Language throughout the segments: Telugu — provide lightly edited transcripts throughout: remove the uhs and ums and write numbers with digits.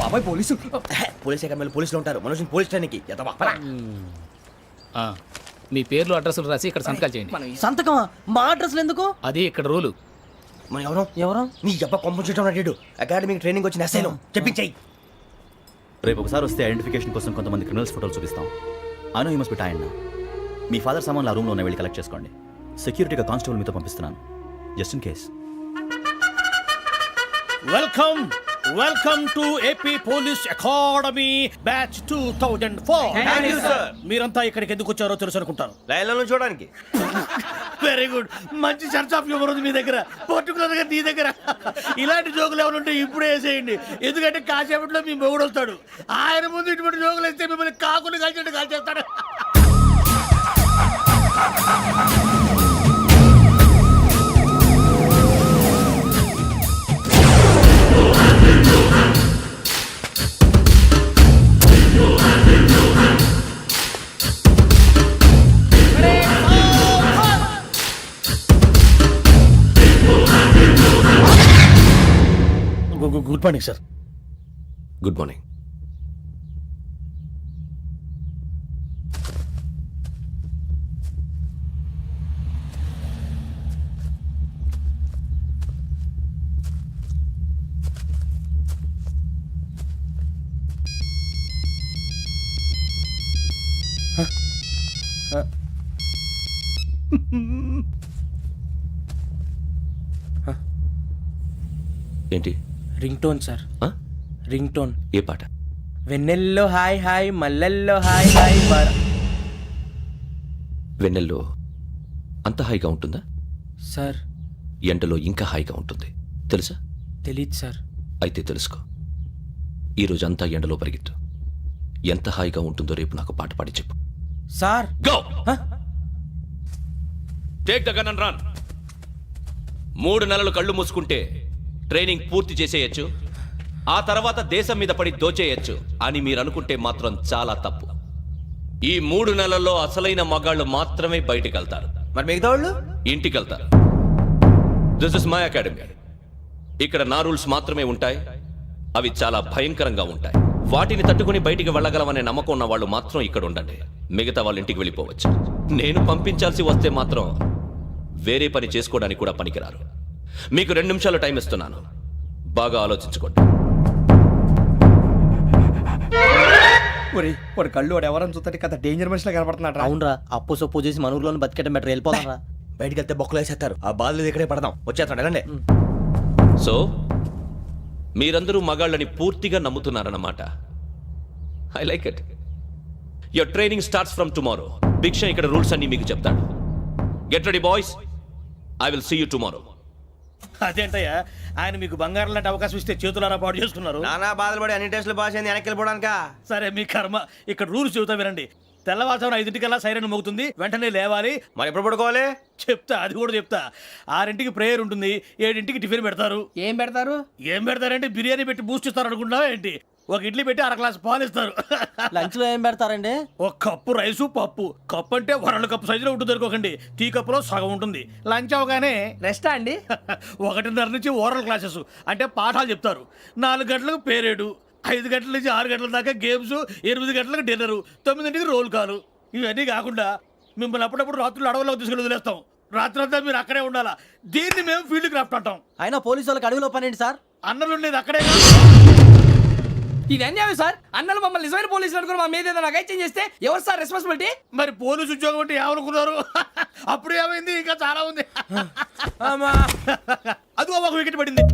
బాబాయ్ పోలీసు. పోలీస్ అకాడమీలో పోలీసులు ఉంటారు. మనోజ్ పోలీస్ ట్రైనింగ్కి మీ పేర్లు అడ్రస్లు రాసి ఇక్కడ సంతకాలు చేయండి. సంతకమా? మా అడ్రస్లు ఎందుకు? అది ఇక్కడ రూలు. మనం ఎవరు నీ అబ్బా పంపించడం అడిగాడు. అకాడమిక్ ట్రైనింగ్ వచ్చిన అసలు చెప్పించాయి. రేపు ఒకసారి వస్తే ఐడెంటిఫికేషన్ కోసం కొంతమంది క్రిమినల్స్ ఫోటోలు చూపిస్తాం. I know you must be tired now. Me father సామాన్లు ఆ రూమ్లో వెళ్ళి కలెక్ట్ చేసుకోండి. సెక్యూరిటీగా కానిస్టేబుల్ మీతో పంపిస్తున్నాను, just in case. Welcome to AP police academy batch 2004. మీరంతా ఇక్కడికి ఎందుకు వచ్చారో తెలుసు అనుకుంటాను. లైన్లో చూడడానికి. Very good. మంచి సెన్స్ ఆఫ్ హ్యూమర్ ఉంది మీ దగ్గర, పర్టికులర్ గా నీ దగ్గర. ఇలాంటి జోకులు ఏమైనా ఉంటే ఇప్పుడే వేసేయండి. ఎందుకంటే కాసేపట్లో మీ మొగుడు వస్తాడు. ఆయన ముందు ఇటువంటి జోకులు వేస్తే మిమ్మల్ని కాకుండా కాల్చేట్టు కాల్చేస్తాడు. Good morning sir. Good morning. ఏంటి? Ring tone sir. Ring tone. ఏ పాట? వెన్నెల్లో హాయ్ హాయ్, మల్లెల్లో హాయ్ హాయ్. వెన్నెల్లో అంత హాయిగా ఉంటుందా సార్? ఎండలో ఇంకా హాయిగా ఉంటుంది తెలుసా? తెలీదు సార్. అయితే తెలుసుకో. ఈరోజు అంతా ఎండలో పరిగెత్తు. ఎంత హాయిగా ఉంటుందో రేపు నాకు పాట పాడి చెప్పు. Sir go. Take the gun and run. 3 నెలలు కళ్ళు మూసుకుంటే ట్రైనింగ్ పూర్తి చేసేయచ్చు. ఆ తర్వాత దేశం మీద పడి దోచేయచ్చు అని మీరు అనుకుంటే మాత్రం చాలా తప్పు. ఈ 3 నెలల్లో అసలైన మగాళ్ళు మాత్రమే బయటికి వెళ్తారు. మరి మిగతా వాళ్ళు ఇంటికి వెళ్తారు. This is my academy. ఇక్కడ నా రూల్స్ మాత్రమే ఉంటాయి. అవి చాలా భయంకరంగా ఉంటాయి. వాటిని తట్టుకుని బయటికి వెళ్ళగలమనే నమ్మకం ఉన్న వాళ్ళు మాత్రం ఇక్కడ ఉండండి. మిగతా వాళ్ళు ఇంటికి వెళ్ళిపోవచ్చు. నేను పంపించాల్సి వస్తే మాత్రం వేరే పని చేసుకోవడానికి కూడా పనికిరారు. మీకు 2 నిమిషాలు టైం ఇస్తున్నాను. బాగా ఆలోచించుకోండి. వాడు కళ్ళు వాడు ఎవరని చూస్తే కదా డేంజర్ మనిషిలో కనపడుతున్నాడు. అవునరా, అప్పు సొప్పు చేసి మన ఊర్లో బతికేయడం బెటర్. వెళ్ళిపోతారా? బయటికి వెళ్తే బొక్కలు వేసేస్తారు. ఆ బాధలు ఇక్కడే పడదాం. వచ్చేస్తాడు వెళ్ళండి. సో మీరందరూ మగాళ్ళని పూర్తిగా నమ్ముతున్నారన్నమాట. I like it. Your training starts from tomorrow. Bhiksha ఇక్కడ రూల్స్ అన్ని మీకు చెప్తాడు. Get ready boys. I will see you tomorrow. అదేంటయ్యా, ఆయన మీకు బంగారం లాంటి అవకాశం ఇస్తే చేతులారా పాటు చేసుకున్నారు. నానా బాధలు పడి అన్ని టెస్టులు పాస్ అయింది వెనక్కి వెళ్ళిపోవడానికా? సరే మీ కర్మ. ఇక్కడ రూల్స్ చెబుతా వినండి. తెల్లవారుజామున 5 సైరన్ మోగుతుంది. వెంటనే లేవాలి. మరి ఎప్పుడు పడుకోవాలి? చెప్తా, అది కూడా చెప్తా. 6 ప్రేయర్ ఉంటుంది. 7 టిఫిన్ పెడతారు. ఏం పెడతారు? ఏం పెడతారంటే బిర్యానీ పెట్టి బూస్ట్ ఇస్తారు అనుకుంటున్నావా ఏంటి? ఒక ఇడ్లీ పెట్టి 1 గ్లాస్ పాలు ఇస్తారు. లంచ్ లో ఏం పెడతారండి? ఒక కప్పు రైసు పప్పు. కప్పు అంటే 1 కప్పు సైజులో ఉంటుంది అనుకోకండి. టీ కప్పులో సగం ఉంటుంది. లంచ్ అవగానే రెస్టా అండి? 1:30 నుంచి ఓరల్ క్లాసెస్ అంటే పాఠాలు చెప్తారు. 4 గంటలకు పేరేడు. 5 గంటల నుంచి 6 గంటల దాకా గేమ్స్. 8 గంటలకు డిన్నరు. 9 రోల్ కాలు. ఇవన్నీ కాకుండా మిమ్మల్ని అప్పుడప్పుడు రాత్రులు అడవుల్లో తీసుకెళ్ళి వదిలేస్తాం. రాత్రంతా మీరు అక్కడే ఉండాలా. దీన్ని మేము ఫీల్డ్ క్రాఫ్ట్ అంటాం. అయినా పోలీసు వాళ్ళకి అడవిలో పని ఏంటి సార్? అన్నలు ఉండేది అక్కడే. ఇది అన్యాయం సార్. అన్నలు మమ్మల్ని నిజమైన పోలీసులు అనుకుని మా మీద ఏదైనా నగైత్యం చేస్తే ఎవరు సార్ రెస్పాన్సిబిలిటీ? మరి పోలీసు ఉద్యోగం అంటే ఏమనుకున్నారు? అప్పుడు ఏమైంది? ఇంకా చాలా ఉంది. అదిగో ఒక వికెట్ పడింది.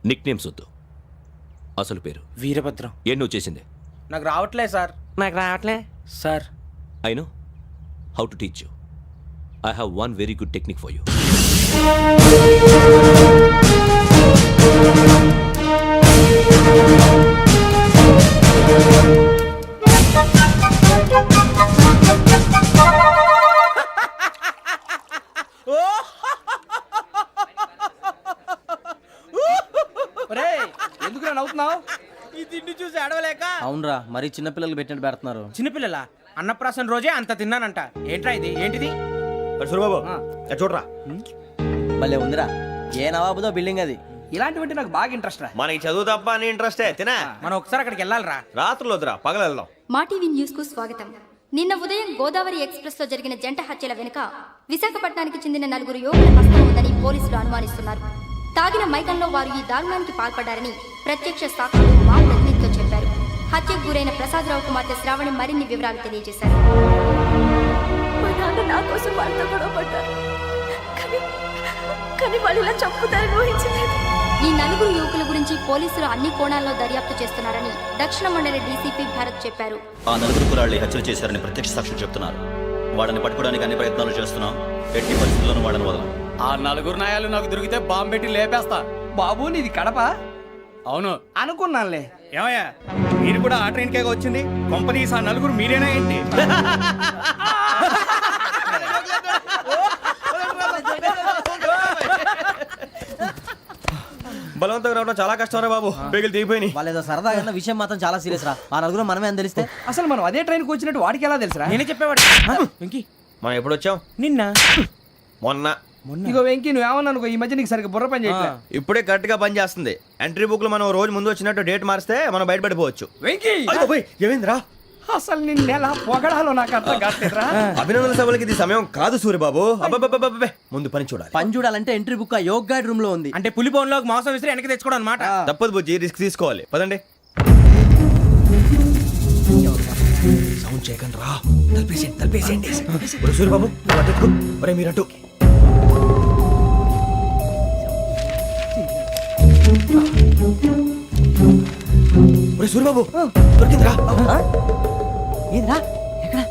నిక్ నేమ్స్ వద్దు. అసలు పేరు వీరభద్రం. ఏం నువ్వు చేసింది? నాకు రావట్లే సార్. నాకు రావట్లే sir. I know how to teach you. I have one very good technique for you. ఎందుకు నవ్వుతున్నావు? ఈ తిండి చూసి అడవలేక. అవునరా మరీ చిన్నపిల్లలు పెట్టినట్టు పెడుతున్నారు. చిన్నపిల్లల అన్నప్రాసన రోజే అంత తిన్నానంట. ఏంట్రా ఇది? ఏంటిది? సూరిబాబు చూడరా, భలే ఉందిరా. ఏ నవాబుదో బిల్డింగ్ అది. ఇలాంటివంటే నాకు బాగా ఇంట్రెస్ట్ రా. మనకి చదువు తప్ప అని ఇంట్రెస్టే తినా. మనం ఒకసారి అక్కడికి వెళ్ళాలిరా. రాత్రులు వద్దురా, పగలు వెళ్దాం. మా టీవీ న్యూస్ కు స్వాగతం. నిన్న ఉదయం గోదావరి ఎక్స్ప్రెస్ లో జరిగిన జంట హత్యల వెనుక విశాఖపట్నానికి చెందిన 4 యువకుల హస్తం ఉందని పోలీసులు అనుమానిస్తున్నారు. తాగిన మైకంలో వారు ఈ దారుణానికి పాల్పడ్డారని ప్రత్యక్ష సాక్షులు మా ప్రతినిధితో చెప్పారు. హత్యకు గురైన ప్రసాదరావు కుమార్తె శ్రావణి మరిన్ని వివరాలు తెలియజేశారు. మా నాన్న నా కోసం వాళ్ళతో గొడవ పడ్డారు, కానీ వాళ్ళు ఇలా చంపుతారని ఊహించలేదు. ఈ 4 యువకుల గురించి పోలీసులు అన్ని కోణాల్లో దర్యాప్తు చేస్తున్నారని దక్షిణ మండలి డీసీపీ భరత్ చెప్పారు. ఆ 4 కురాళ్ళు హత్యలు చేశారని ప్రత్యక్ష సాక్షులు చెప్తున్నారు. వాళ్ళని పట్టుకోవడానికి అన్ని ప్రయత్నాలు చేస్తున్నాం. ఎట్టి పరిస్థితుల్లోనూ వాళ్ళని వదలం. ఆ 4 నాయాలు నాకు దొరికితే బాంబు పెట్టి లేపేస్తా. బాబు నీది కడప? అవును. అనుకున్నానులే. ఏమయ్యా మీరు కూడా ఆ ట్రైన్ కేగా వచ్చింది? కంపెనీస్ ఆ 4 మీరేనా ఏంటి? బలవంతంగా రావడం చాలా కష్టం రా బాబు, బేగులు దిగిపోయినాయి. వాళ్ళు ఏదో సరదాగా విషయం మాత్రం చాలా సీరియస్ రా. ఆ 4 మనమే అని తెలిస్తే అసలు మనం అదే ట్రైన్కి వచ్చినట్టు వాడికి ఎలా తెలుసురా? నేనే చెప్పేవాడు. వెంకీ మనం ఎప్పుడు వచ్చాం? నిన్న మొన్న. ఇగో వెంకీ నువ్వేమన్నా అనుకో, ఈ మధ్య నీకు సరిగ్గా బుర్ర పని చేయట్లే. ఇప్పుడే కరెక్ట్ గా పని చేస్తుంది. ఎంట్రీ బుక్ లో మనం రోజు ముందు వచ్చినట్టు డేట్ మారిస్తే మనం బయటపడిపోవచ్చు. వెంకీ ఏమైందిరా? అసలు నిన్న ఎలా పొగడాలో నాకు అర్థం కావట్లేదురా. అభినందన సభలకి ఇది సమయం కాదు సూరిబాబు. అబ్బబ్బబ్బబ్బబ్బే, ముందు పని చూడాలి. పని చూడాలంటే ఎంట్రీ బుక్ ఆ యోగ్ గైడ్ రూమ్ లో ఉంది. అంటే పులి బోన్లోకి మాంసం విసిరి వెనక్కి తెచ్చుకోవడం అనమాట. తప్పదు బుజ్జి, రిస్క్ తీసుకోవాలి. పదండి. సౌండ్ చేయకండి రా. తలపేసేయండి. సూరిబాబు ఒరే మీరట్టు. ఒరే సూరిబాబు దొరికిందిరా. ఏంద్రా ఎక్కడ?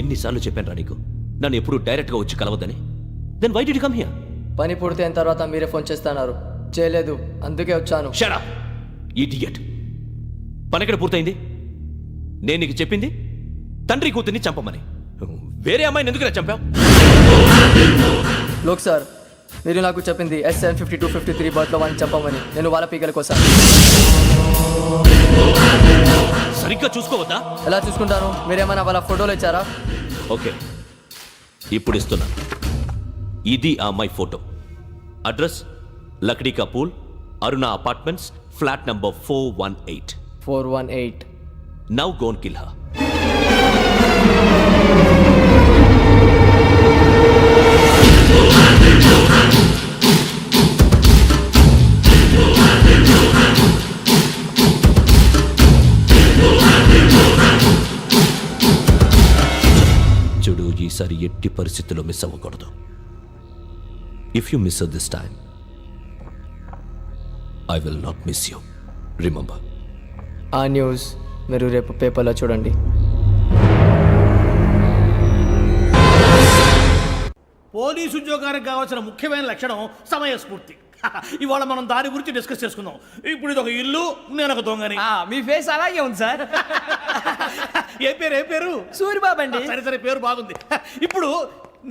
ఎన్నిసార్లు చెప్పాను రా నీకు నన్ను ఎప్పుడు డైరెక్ట్ గా వచ్చి కలవద్దని? Then why did you come here? పని పూర్తయిన తర్వాత మీరే ఫోన్ చేస్తున్నారు. చేయలేదు, అందుకే వచ్చాను. Shut up idiot. పని ఎక్కడ పూర్తయింది? నేను నీకు చెప్పింది తండ్రి కూతుర్ని చంపమని. వేరే అమ్మాయిని ఎందుకు చంపావు? లోక్ సార్, మీరు నాకు చెప్పింది SN 5253 బర్త్లో వాడిని చంపమని. నేను వాళ్ళ పీకల కోసం. సరిగ్గా చూసుకోవద్దా? ఎలా చూసుకుంటాను? మీరేమైనా వాళ్ళ ఫోటోలు ఇచ్చారా? ఓకే, ఇప్పుడు ఇస్తున్నా. ఇది ఆ అమ్మాయి ఫోటో. అడ్రస్ లక్డీ కా pool, Aruna apartments, flat number 418. 418. Now go and kill her. చూడు, ఈసారి ఎట్టి పరిస్థితుల్లో మిస్ అవ్వకూడదు. If you miss this time I will not miss you. Remember. ఆ న్యూస్ మీరు రేపు పేపర్లో చూడండి. పోలీసు ఉద్యోగానికి కావాల్సిన ముఖ్యమైన లక్షణం సమయస్ఫూర్తి. ఇవాళ మనం దాని గురించి డిస్కస్ చేసుకుందాం. ఇప్పుడు ఇది ఒక ఇల్లు, నేను ఒక దొంగని. మీ ఫేస్ అలాగే ఉంది సార్. ఏ పేరు? సూరిబాబు అండి. సరే పేరు బాగుంది. ఇప్పుడు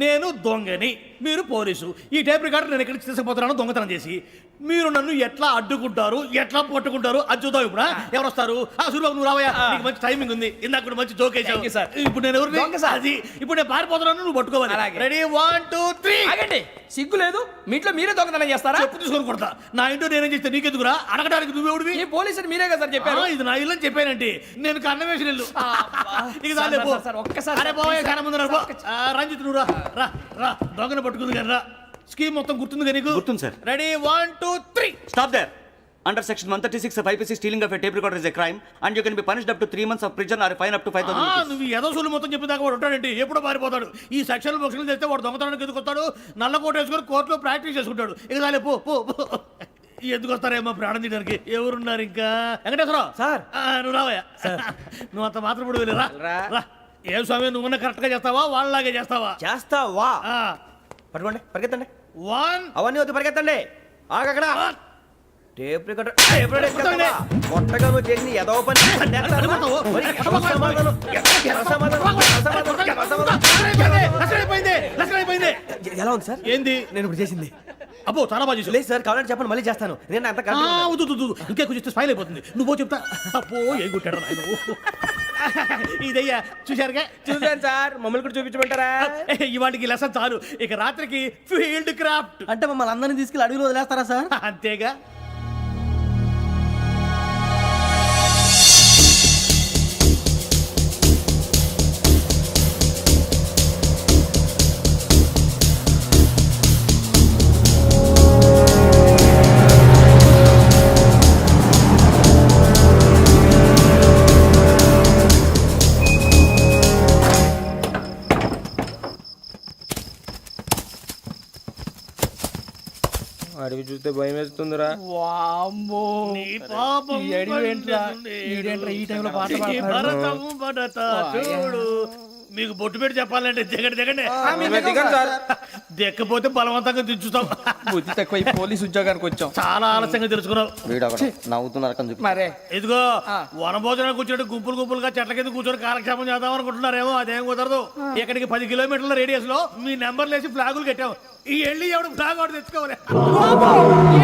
నేను దొంగని, మీరు పోలీసు. ఈ టైప్ రికార్డు నేను ఎక్కడికి తీసుకుపోతున్నాను దొంగతనం చేసి. మీరు నన్ను ఎట్లా అడ్డుకుంటారు, ఎట్లా పట్టుకుంటారు అది చూద్దాం ఇప్పుడు. ఎవరు వస్తారు? సూర్యబాబు నువ్వు రావయ్యా, నీకు మంచి టైమింగ్ ఉంది. ఇందాక కూడా మంచి జోక్ వేసావు. Thank you, sir. ఇప్పుడు నేను ఎవరు? దొంగ, sir. అది ఇప్పుడు నేను పారిపోతున్నాను, నువ్వు పట్టుకోవాలి. అలాగే. రెడీ 1 2 3. ఆగండి, సిగ్గు లేదు? మీ ఇంట్లో మీరే దొంగతనం చేస్తారా? చెప్పు తీసుకొని కొడతా. నా ఇంటో నేనేం చేస్తే నీకెందుకురా? అడగడానికి నువ్వెవడివి? ఈ పోలీసులు మీరే కదా సార్ చెప్పారు. ఇది నా ఇల్లు అని చెప్పానంటే నేను కన్న వేసిన ఇల్లు. ఇక సార్, చాలే పో. సార్, ఒక్కసారి అరే పోయే కన్న ముందు రా. రంజిత్ నువ్వు రా రా రా. దొంగను పట్టుకుంది కానీ రా. స్కీమ్ మొత్తం గుర్తుంది కానీ నీకు? గుర్తుంది, sir. Ready 1 2 3. Stop there. Under section 136 of IPC, stealing of a tape recorder is a crime, and you can be punished up to 3 months of prison or a fine up to 5,000 rupees. నువ్వు ఏదో సూలు మొత్తం చెప్పేదాకా వాడు ఉంటాడండి. ఎప్పుడో పారిపోతాడు. ఈ సెక్షన్ బొక్షన్లు చేస్తే వాడు దొంగతనానికి ఎందుకు వస్తాడు? నల్ల కోట వేసుకొని కోర్టులో ప్రాక్టీస్ చేసుకుంటాడు. ఇక చాలే పో పో పో. ఎందుకు వస్తారేమో ప్రాణం తీయడానికి? ఎవరున్నారు ఇంకా? వెంకటేశ్వరరావు సార్. నువ్వు రావయ్యా. నువ్వు అంత మాత్రం ఇప్పుడు వెళ్ళి రా రా. ఏం స్వామి నువ్వున్న కరెక్ట్ గా చేస్తావా వాళ్ళలాగే చేస్తావా? చేస్తావా? పట్టుకోండి, పరిగెత్తండి. 1 అవన్నీ వద్దు, పరిగెత్తండి. ఆగక్కడ టేప్ రికార్డర్ కొట్టండి. కొట్టగా నువ్వు చేసిన ఏదో పని అయిపోయింది. ఎలా ఉంది సార్? ఏంది నేను ఇప్పుడు చేసింది? అబ్బో చాలా బాగా చేసావు. లేదు సార్, కావాలంటే చెప్పండి, మళ్ళీ చేస్తాను. నేను అంత ఇంకే కొంచెం స్మైల్ అయిపోతుంది. నువ్వు చెప్తా. అబ్బో ఏ కొట్టాడు నాయన. ఇదయ్యా చూశారుగా? చూసాను సార్, మమ్మల్ని కూడా చూపించమంటారా? ఇవాటికి లెసన్ చాలు. ఇక రాత్రికి ఫీల్డ్ క్రాఫ్ట్. అంటే మమ్మల్ని అందరినీ తీసుకెళ్ళి అడుగులో వదిలేస్తారా సార్? అంతేగా. అడిగి చూస్తే భయం వేస్తుందిరా. వామ్మో, నీ పాపం ఈ అడివి ఏంట్రా? ఈడేంట్రా ఈ టైంలో పాట పాడుతున్నాడు? భరతం భరత చూడు. మీకు బొట్టు పెట్టి చెప్పాలంటే దిగండి దిగండి. దిగండి సార్. దిక్కపోతే బలవంతంగా దించుతాం. బుద్ధి తక్కువ ఈ పోలీస్ ఉద్యోగానికి వచ్చాం. చాలా ఆలస్యంగా తెలుసుకున్నావు. నవ్వుతున్నారు మరే ఇదిగో వనభోజనానికి కూర్చోటి గుంపులు గుంపులుగా చెట్ల కింద కూర్చొని కాలక్షేపం చేద్దాం అనుకుంటున్నారేమో. అదేం కుదరదు. ఇక్కడికి 10 కిలోమీటర్ల రేడియస్ లో మీ నెంబర్లు వేసి ఫ్లాగులు కట్టాం. ఈ వెళ్ళి ఎవడు ఫ్లాగ్ ఆర్డర్ తెచ్చుకోవాలి.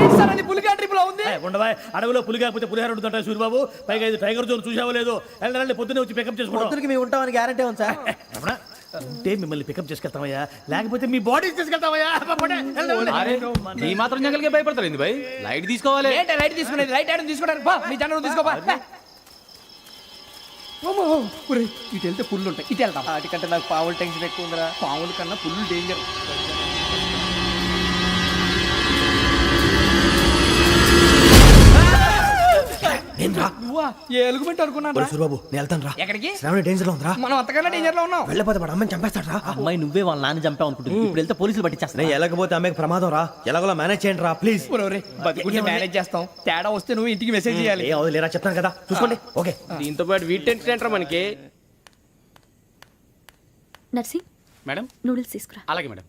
ఏంటి సార్ అది పులిగా ట్రిప్ లో ఉంది? ఉండవా అడవిలో పులి కాకపోతే పులిహార ఉంటుంట సూర్యబాబు. పైగా ఇది టైగర్ జోన్ చూసావో లేదో. వెళ్ళండి పొద్దున్నే వచ్చి పికప్ చేసుకుంటాం. మేము ఉంటామని గ్యారంటీ ఉంది సార్. అంటే మిమ్మల్ని పికప్ చేసుకెళ్తామయ్యా, లేకపోతే మీ బాడీ తీసుకెళ్తామయ్యా. ఈ మాత్రం జంగల్కే భయపడతారు ఏంది భయ్? లైట్ తీసుకోవాలి. ఏంటి లైట్ తీసుకునేది? లైట్ ఆడని తీసుకోవడానికి బా, మీ జనం తీసుకోబా. ఇటు వెళ్తే పుల్లు ఉంటాయి, ఇటు వెళ్తాం. వాటికంటే నాకు పావులు టెన్షన్ ఎక్కువ ఉందిరా. పాముల కన్నా పుల్లు డేంజర్. నువ్వా? ఏ ఎలుగుబెట్టి అనుకున్నా? సూర్యబాబు నేను వెళ్తాను రా. ఎక్కడికి? శ్రావణ డేంజర్ లో ఉందిరా. మనం అంతకన్నా డేంజర్ లో ఉన్నాం. వెళ్ళపోతే వాడు అమ్మని చంపేస్తాడు రా. అమ్మాయి నువ్వే వాళ్ళ నాన్న చంపావు అనుకుంటుంది. ఇప్పుడు వెళ్తే పోలీసులు పట్టించేస్తా. నేను వెళ్ళకపోతే అమ్మకి ప్రమాదం రా. ఎలాగోలా మేనేజ్ చేయండి రా ప్లీజ్. బతుకుంటే మేనేజ్ చేస్తాం. తేడా వస్తే నువ్వు ఇంటికి మెసేజ్ చేయాలి. ఏ అవును లేరా చెప్తాను కదా, చూసుకోండి. ఓకే. దీంతో పాటు వీటి టెన్షన్ ఏంట్రా మనకి? నర్సి మేడం నూడిల్స్ తీసుకురా. అలాగే మేడం.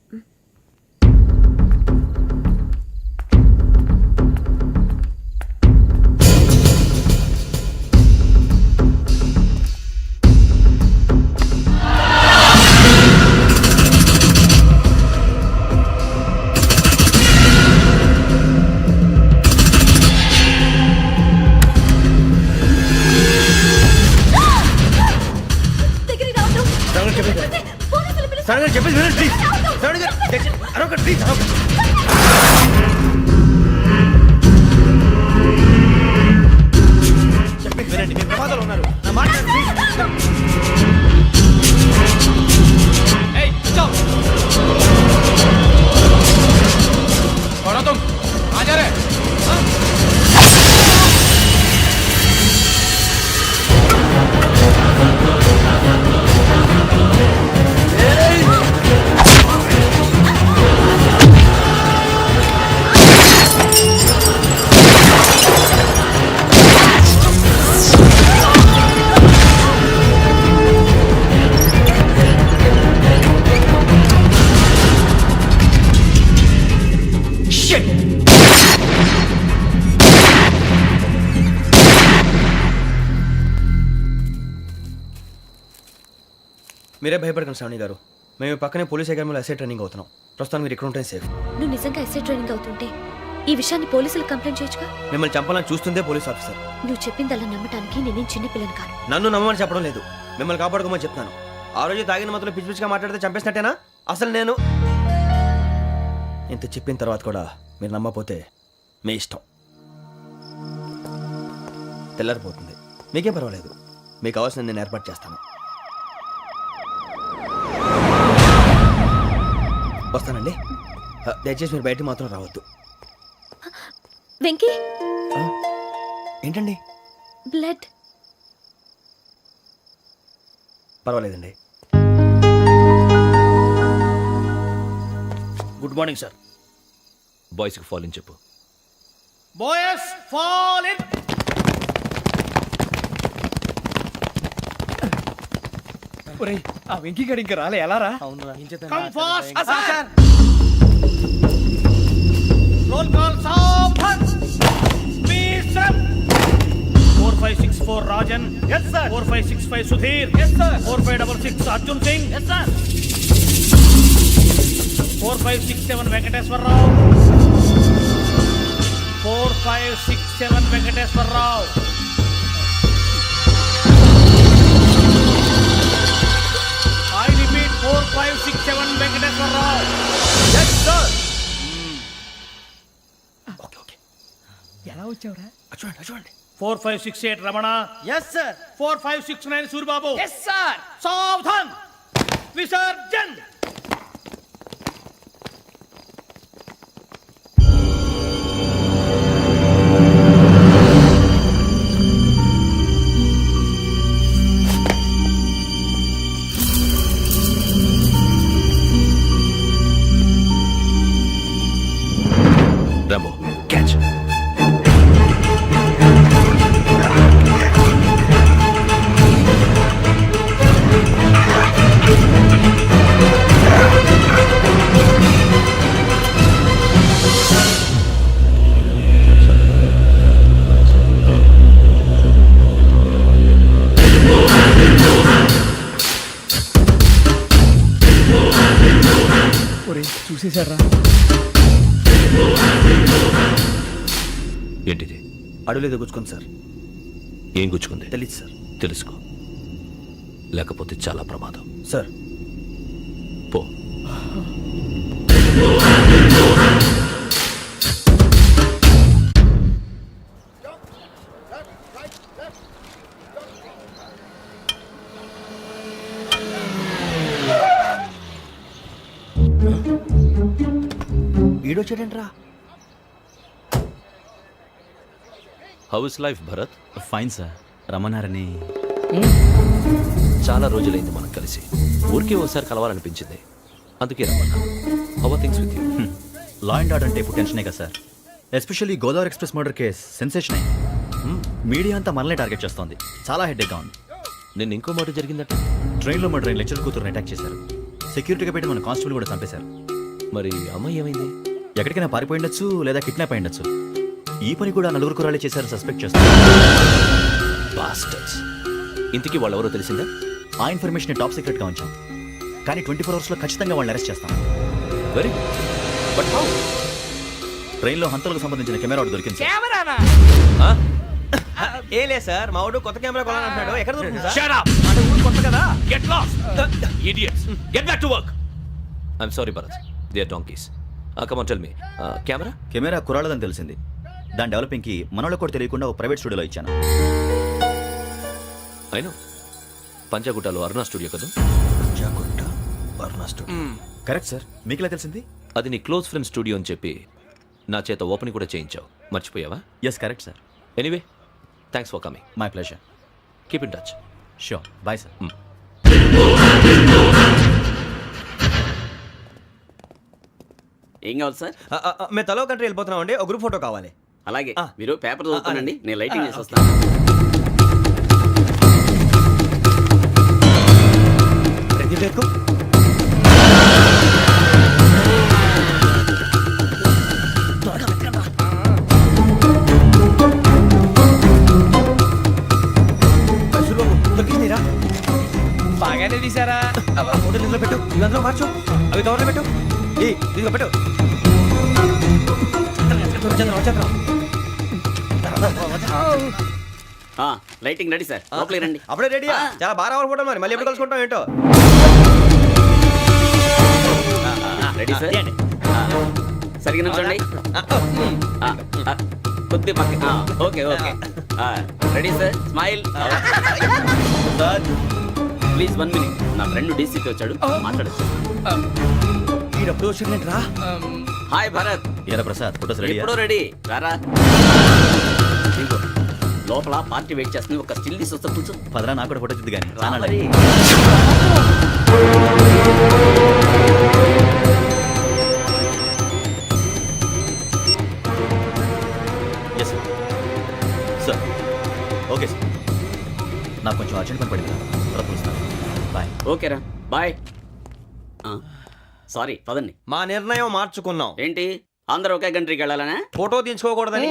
దగ్గరికి రావద్దు. శ్రావణ చెప్పేది పోలీసులు పిలుస్తారు. శ్రావణ చెప్పేది వినండి ప్లీజ్. శ్రావణ గారు అరొకటి ప్లీజ్. చెప్పేది వినండి, మీరు ప్రమాదాలు ఉన్నారు. నా మాట వినండి, ప్లీజ్. మీరే భయపడకండి శ్రావణి గారు. మేము పక్కనే పోలీస్ అకాడమీలో ఎస్ఐ ట్రైనింగ్ అవుతున్నాం. ప్రస్తుతం మీరు ఇక్కడ ఉంటే సేఫ్. నువ్వు నిజంగా ఎస్ఐ ట్రైనింగ్ అవుతుంటే ఈ విషయాన్ని పోలీసులకు కంప్లైంట్ చేయొచ్చుగా. మిమ్మల్ని చంపాలని చూస్తుందే పోలీస్ ఆఫీసర్. నువ్వు చెప్పిందల్లా నమ్మటానికి నేనేం చిన్న పిల్లని కాను. నన్ను నమ్మమని చెప్పడం లేదు, మిమ్మల్ని కాపాడుకోమని చెప్తాను. ఆ రోజు తాగిన మొదలు పిచ్చి పిచ్చిగా మాట్లాడితే చంపేసినట్టేనా? అసలు నేను ఇంత చెప్పిన తర్వాత కూడా మీరు నమ్మపోతే మీ ఇష్టం. తెల్లారిపోతుంది, మీకేం పర్వాలేదు. మీకు కావాల్సిన నేను ఏర్పాటు చేస్తాను. వస్తానండి. దయచేసి మీరు బయటికి మాత్రం రావద్దు. వెంకీ, ఏంటండి? బ్లడ్. పర్వాలేదండి. Good morning sir. బాయ్స్కి ఫాల్ ఇన్ చెప్పు. Boys fall in. ఒరేయ్ ఆ వెంకీ గడి ఇంకా రాలే, ఎలా రా? Come fast sir. Roll call సావధాన్. Speed step. 4564 Rajan. yes sir. 4565 Sudheer. yes sir. 4566 Arjun Singh. yes sir. 4567 Venkateswararao. 4567 Venkateswararao. I repeat 4567 Venkateswararao. yes sir. Okay okay, ఎలా వచ్చావురా? చూడండి చూడండి. 4568 Ramana. yes sir. 4569 Suribabu. Yes sir. సావధాన్. విసర్జన్. Rambo catch. ఒరేయ్ చూసేశారా? ఏంటిది? అడవిలో గుచ్చుకుంది సార్. ఏం గుచ్చుకుంది? తెలీదు సార్. తెలుసుకో, లేకపోతే చాలా ప్రమాదం. సార్ పో. ఈడొచ్చాడేంట్రా? How is life Bharat? Fine sir. రమ్మన్నారని. చాలా రోజులైంది మనం కలిసి. ఊరికే ఒకసారి కలవాలనిపించింది, అందుకే రమ్మన్నా. How are things with you? Law and order అంటే ఇప్పుడు టెన్షనే కదా sir. Especially Godavari express murder case sensation అయింది. మీడియా అంతా మనల్ని టార్గెట్ చేస్తోంది. చాలా హెడ్ఏక్గా ఉంది. నిన్న ఇంకో మాట జరిగిందట. ట్రైన్లో మా ట్రైన్ లెక్చర్ కూతురుని అటాక్ చేశారు. సెక్యూరిటీగా పెట్టి మన కానిస్టేబుల్ కూడా చంపేశారు. మరి అమ్మాయి ఏమైంది? ఎక్కడికైనా పారిపోయి ఉండొచ్చు, లేదా కిడ్నాప్ అయి ఉండొచ్చు. ఈ పని కూడా నలుగురు కురాలే చేశారు సస్పెక్ట్ చేస్తారు. బాస్టర్స్. ఇంతకీ వాళ్ళెవరో తెలిసిందా? ఆ ఇన్ఫర్మేషన్ టాప్ సీక్రెట్గా ఉంచాం, కానీ 24 అవర్స్లో ఖచ్చితంగా వాళ్ళని అరెస్ట్ చేస్తాం. Very good. But how? ట్రైన్లో హంతలకు సంబంధించిన కెమెరా ఒకటి దొరికింది సార్. కెమెరానా? ఏ లే సార్, మా వాడు కొత్త కెమెరా కొనాలంటున్నాడు. ఎక్కడ దొరుకుతుంది సార్? Shut up! అంటే ఊరు కొత్త కదా. Get lost. Idiots! Get back to work! I'm sorry, Bharat. They are donkeys. Come on, tell me. Camera? Camera కురాలదని తెలిసింది. దాని డెవలపింగ్కి మనలో కూడా తెలియకుండా ఒక ప్రైవేట్ స్టూడియోలో ఇచ్చాను. I know. పంజాగుట్టలో అరుణ స్టూడియో కదా? జాగుట్ట వర్ణ స్టూడియో. Correct sir. మీకులా తెలిసింది? అది నీ క్లోజ్ ఫ్రెండ్ స్టూడియో అని చెప్పి నా చేత ఓపెన్ కూడా చేయించావు. మర్చిపోయావా? Yes correct sir. Anyway, thanks for coming. My pleasure. Keep in touch. Sure. Bye sir. ఏం కావాలి సార్? మేము తలో కంట్రీ వెళ్ళిపోతున్నాం అండి. ఒక గ్రూప్ ఫోటో కావాలి. అలాగే, ఆ. మీరు పేపర్ చదువుతానండి, అలాగే. నేను లైటింగ్ ఆ, చేసి వస్తాను. రెడ్డి ఎక్కు. బాగానే తీసారా? ఫోటోలు ఇందులో పెట్టు ఇవి అందులో మార్చు అవి కవర్లో పెట్టు ఇదిగో పెట్టు వచ్చేద్దాం లైటింగ్ రెడీ సార్ లోపలికి రండి అప్పుడే రెడీ చాలా బాగా రావాలి ఫోటో మరి మళ్ళీ ఎప్పుడు కలుసుకుంటాం ఏంటో రెడీ సార్ సరిగ్గా నుంచోండి కొద్ది పక్క okay okay ready sir smile please 1 minute నా ఫ్రెండ్ డీసీకి వచ్చాడు మాట్లాడచ్చు ఈడప్పుడు వచ్చిందంటరా హాయ్ భరత్ ఏరా ప్రసాద్ ఫోటోస్ రెడీ ఎప్పుడో రెడీ రారా ఇదిగో, లోపల పార్టీ వెయిట్ చేస్తుంది ఒక స్టిల్ తీసి వస్తా కూర్చో పదరా నాకు కూడా ఫోటో చూద్దు కానీ రా మరి. ఎస్ సార్ ఓకే సార్ నాకు కొంచెం అర్జెంట్ పని పడింది తర్వాత పిలుస్తాను బాయ్ ఓకేరా బాయ్ సారీ పదండి మా నిర్ణయం మార్చుకున్నాం ఏంటి అందరూ ఒకే కంట్రీకి వెళ్ళాలనే ఫోటో తీసుకోకూడదని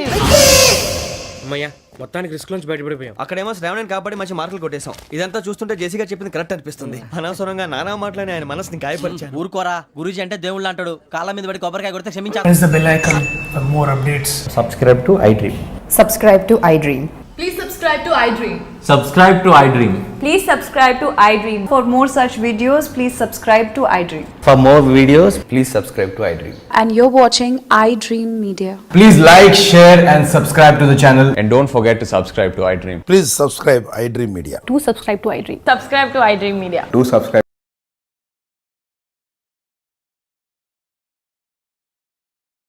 అమ్మయ్యా మొత్తానికి రిస్క్ నుంచి బయటపడిపోయాం. అక్కడేమో శ్రావణిని కాబట్టి మంచి మార్కులు కొట్టేశాం ఇదంతా చూస్తుంటే జేసీగా చెప్పింది కరెక్ట్ అనిపిస్తుంది అనవసరంగా నానా మాటలని ఆయన మనసుని గాయపరిచాను ఊరుకోరా గురూజీ అంటే దేవుళ్ళు అంటాడు కాళ్ళ మీద పడి కొబ్బరికాయ కొడితే క్షమించాలి the bell icon for more updates. Subscribe to iDream. Subscribe to iDream. Please subscribe to iDream. Subscribe to iDream. Please subscribe to iDream. For more such videos, please subscribe to iDream. For more videos, please subscribe to iDream. And you're watching iDream Media. Please like, share, and subscribe to the channel. And don't forget to subscribe to iDream. Please subscribe iDream Media. Do subscribe to iDream. Subscribe to iDream Media. Do subscribe.